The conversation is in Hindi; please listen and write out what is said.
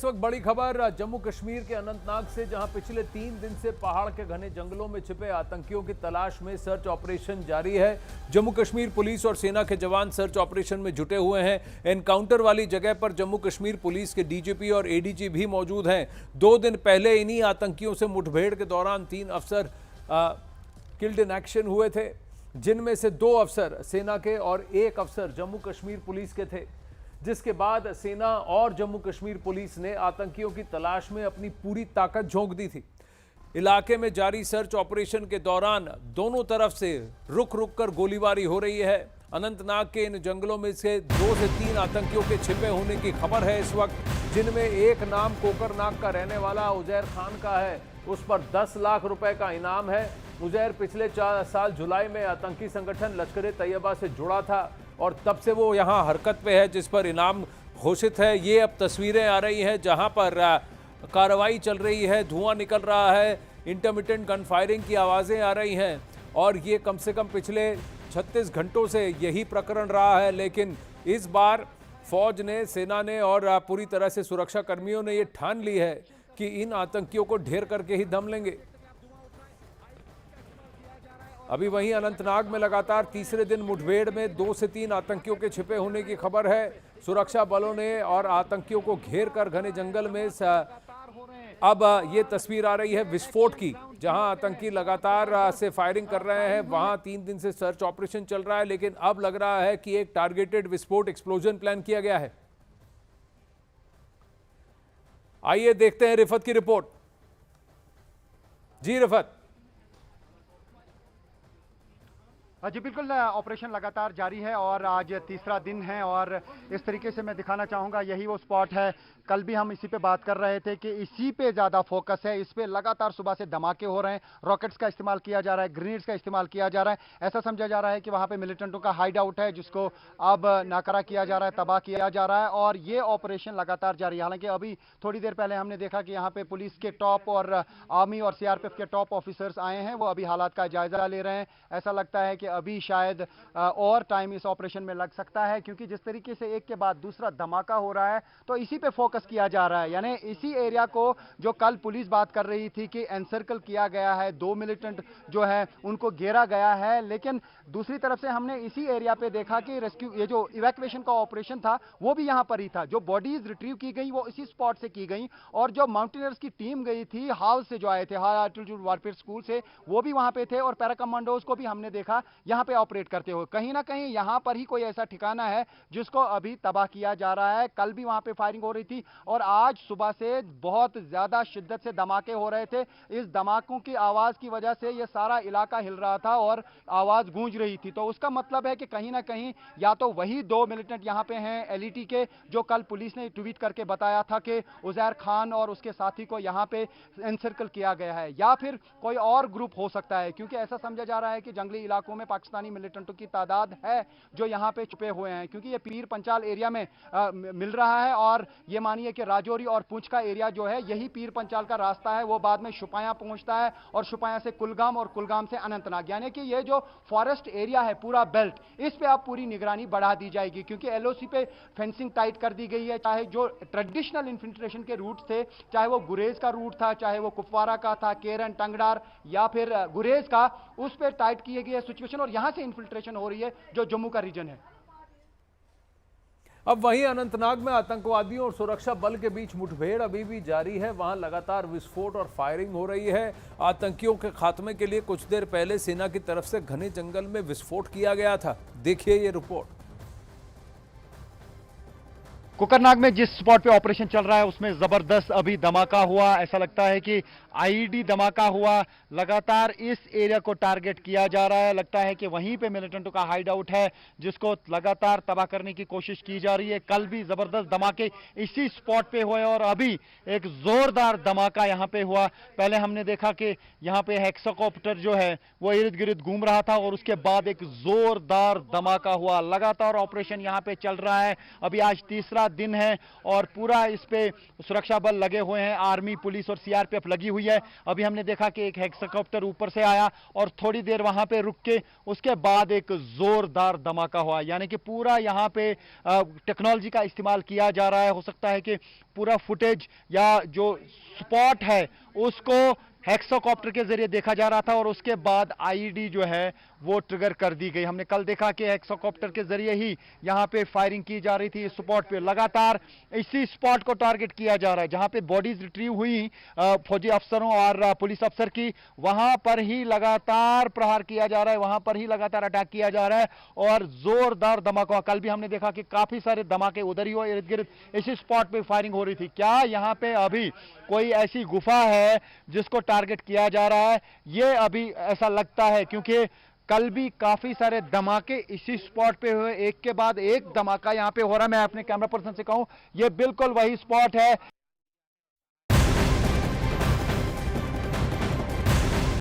इस वक्त बड़ी खबर जम्मू कश्मीर के अनंतनाग से, जहां पिछले 3 दिन से पहाड़ के घने जंगलों में छिपे आतंकियों की तलाश में सर्च ऑपरेशन जारी है। जम्मू कश्मीर पुलिस और सेना के जवान सर्च ऑपरेशन में जुटे हुए हैं। एनकाउंटर वाली जगह पर जम्मू कश्मीर पुलिस के डीजीपी और एडीजी भी मौजूद हैं। 2 दिन पहले इन्हीं आतंकियों से मुठभेड़ के दौरान 3 अफसर किल्ड इन एक्शन हुए थे, जिनमें से 2 अफसर सेना के और 1 अफसर जम्मू कश्मीर पुलिस के थे। जिसके बाद सेना और जम्मू कश्मीर पुलिस ने आतंकियों की तलाश में अपनी पूरी ताकत झोंक दी थी। इलाके में जारी सर्च ऑपरेशन के दौरान दोनों तरफ से रुक रुक कर गोलीबारी हो रही है। अनंतनाग के इन जंगलों में से 2 से 3 आतंकियों के छिपे होने की खबर है इस वक्त, जिनमें एक नाम कोकरनाग का रहने वाला उजैर खान का है। उस पर 10 लाख रुपए का इनाम है। उजैर पिछले 4 साल जुलाई में आतंकी संगठन लश्कर-ए-तैयबा से जुड़ा था और तब से वो यहाँ हरकत पे है, जिस पर इनाम घोषित है। ये अब तस्वीरें आ रही हैं जहाँ पर कार्रवाई चल रही है, धुआं निकल रहा है, इंटरमिटेंट गन फायरिंग की आवाज़ें आ रही हैं और ये कम से कम पिछले 36 घंटों से यही प्रकरण रहा है। लेकिन इस बार फौज ने, सेना ने और पूरी तरह से सुरक्षा कर्मियों ने ये ठान ली है कि इन आतंकियों को ढेर करके ही दम लेंगे। अभी वहीं अनंतनाग में लगातार तीसरे दिन मुठभेड़ में 2 से 3 आतंकियों के छिपे होने की खबर है। सुरक्षा बलों ने और आतंकियों को घेर कर घने जंगल में अब ये तस्वीर आ रही है विस्फोट की, जहां आतंकी लगातार से फायरिंग कर रहे हैं। वहां 3 दिन से सर्च ऑपरेशन चल रहा है, लेकिन अब लग रहा है कि एक टारगेटेड विस्फोट एक्सप्लोजन प्लान किया गया है। आइए देखते हैं रिफत की रिपोर्ट। जी रिफत। जी बिल्कुल, ऑपरेशन लगातार जारी है और आज तीसरा दिन है और इस तरीके से मैं दिखाना चाहूँगा, यही वो स्पॉट है। कल भी हम इसी पे बात कर रहे थे कि इसी पे ज़्यादा फोकस है, इस पे लगातार सुबह से धमाके हो रहे हैं, रॉकेट्स का इस्तेमाल किया जा रहा है, ग्रेनेड्स का इस्तेमाल किया जा रहा है। ऐसा समझा जा रहा है कि वहाँ पे मिलिटेंटों का हाइड आउट है, जिसको अब नाकारा किया जा रहा है, तबाह किया जा रहा है और ये ऑपरेशन लगातार जारी है। हालांकि अभी थोड़ी देर पहले हमने देखा कि यहाँ पे पुलिस के टॉप और आर्मी और सीआरपीएफ के टॉप ऑफिसर्स आए हैं, वो अभी हालात का जायजा ले रहे हैं। ऐसा लगता है कि अभी शायद और टाइम इस ऑपरेशन में लग सकता है, क्योंकि जिस तरीके से एक के बाद दूसरा धमाका हो रहा है तो इसी पे फोकस किया जा रहा है। यानी इसी एरिया को, जो कल पुलिस बात कर रही थी कि एनसर्कल किया गया है, 2 मिलिटेंट जो है उनको घेरा गया है, लेकिन दूसरी तरफ से हमने इसी एरिया पे देखा कि रेस्क्यू, ये जो इवैक्यूएशन का ऑपरेशन था वो भी यहां पर ही था। जो बॉडीज रिट्रीव की गई वो इसी स्पॉट से की गई और जो माउंटेनियर्स की टीम गई थी हाल से, जो आए थे हाई एल्टीट्यूड वारफेयर स्कूल से, वो भी वहां पे थे और पैरा कमांडोज को भी हमने देखा यहां पे ऑपरेट करते हुए। कहीं ना कहीं यहां पर ही कोई ऐसा ठिकाना है जिसको अभी तबाह किया जा रहा है। कल भी वहां पे फायरिंग हो रही थी और आज सुबह से बहुत ज्यादा शिद्दत से धमाके हो रहे थे। इस धमाकों की आवाज की वजह से यह सारा इलाका हिल रहा था और आवाज गूंज रही थी। तो उसका मतलब है कि कहीं ना कहीं या तो वही 2 मिलिटेंट यहां पे हैं एलईटी के, जो कल पुलिस ने ट्वीट करके बताया था कि उजैर खान और उसके साथी को यहां पे एनसर्कल किया गया है, या फिर कोई और ग्रुप हो सकता है, क्योंकि ऐसा समझा जा रहा है कि जंगली इलाकों में पाकिस्तानी मिलिटेंटों की तादाद है जो यहां पे छुपे हुए हैं, क्योंकि ये पीर पंचाल एरिया में मिल रहा है और ये मानिए कि राजौरी और पुंछ का एरिया जो है यही पीर पंचाल का रास्ता है, वो बाद में शुपाया पहुंचता है और शुपाया से कुलगाम और कुलगाम से अनंतनाग। यानी कि ये जो फॉरेस्ट एरिया है पूरा बेल्ट, इस पे अब पूरी निगरानी बढ़ा दी जाएगी, क्योंकि एलओसी पे फेंसिंग टाइट कर दी गई है। चाहे जो ट्रेडिशनल इन्फिल्ट्रेशन के रूट थे, चाहे वो गुरेज का रूट था, चाहे वो कुपवारा का था, केरन, टंगडार या फिर गुरेज का, उस पे टाइट की गई है सिचुएशन और यहां से इन्फिल्ट्रेशन हो रही है जो जम्मू का रीजन है। अब वहीं अनंतनाग में आतंकवादियों और सुरक्षा बल के बीच मुठभेड़ अभी भी जारी है। वहां लगातार विस्फोट और फायरिंग हो रही है। आतंकियों के खात्मे के लिए कुछ देर पहले सेना की तरफ से घने जंगल में विस्फोट किया गया था। देखिए ये रिपोर्ट। कोकरनाग में जिस स्पॉट पे ऑपरेशन चल रहा है उसमें जबरदस्त अभी धमाका हुआ। ऐसा लगता है कि आईईडी धमाका हुआ। लगातार इस एरिया को टारगेट किया जा रहा है। लगता है कि वहीं पे मिलिटेंटों का हाइड आउट है, जिसको लगातार तबाह करने की कोशिश की जा रही है। कल भी जबरदस्त धमाके इसी स्पॉट पे हुए और अभी एक जोरदार धमाका यहां पे हुआ। पहले हमने देखा कि यहां पे हेक्साकॉप्टर जो है वो इर्द गिर्द घूम रहा था और उसके बाद एक जोरदार धमाका हुआ। लगातार ऑपरेशन यहां पे चल रहा है। अभी आज तीसरा दिन है और पूरा इस पे सुरक्षा बल लगे हुए हैं, आर्मी, पुलिस और सीआरपीएफ लगी हुई है। अभी हमने देखा कि एक हेलीकॉप्टर ऊपर से आया और थोड़ी देर वहां पे रुक के उसके बाद एक जोरदार धमाका हुआ, यानी कि पूरा यहाँ पे टेक्नोलॉजी का इस्तेमाल किया जा रहा है। हो सकता है कि पूरा फुटेज या जो स्पॉट है उसको हेक्सोकॉप्टर के जरिए देखा जा रहा था और उसके बाद आईईडी जो है वो ट्रिगर कर दी गई। हमने कल देखा कि हेक्सोकॉप्टर के जरिए ही यहां पे फायरिंग की जा रही थी। इस स्पॉट पे लगातार इसी स्पॉट को टारगेट किया जा रहा है जहां पे बॉडीज रिट्रीव हुई फौजी अफसरों और पुलिस अफसर की, वहां पर ही लगातार प्रहार किया जा रहा है, वहां पर ही लगातार अटैक किया जा रहा है और जोरदार धमाका। कल भी हमने देखा कि काफी सारे धमाके उधर ही हुए, इर्द गिर्द इसी स्पॉट पे फायरिंग हो रही थी। क्या यहाँ पे अभी कोई ऐसी गुफा है जिसको टारगेट किया जा रहा है? ये अभी ऐसा लगता है, क्योंकि कल भी काफी सारे धमाके इसी स्पॉट पे हुए, एक के बाद एक धमाका यहां पे हो रहा है। मैं अपने कैमरा पर्सन से कहूं, ये बिल्कुल वही स्पॉट है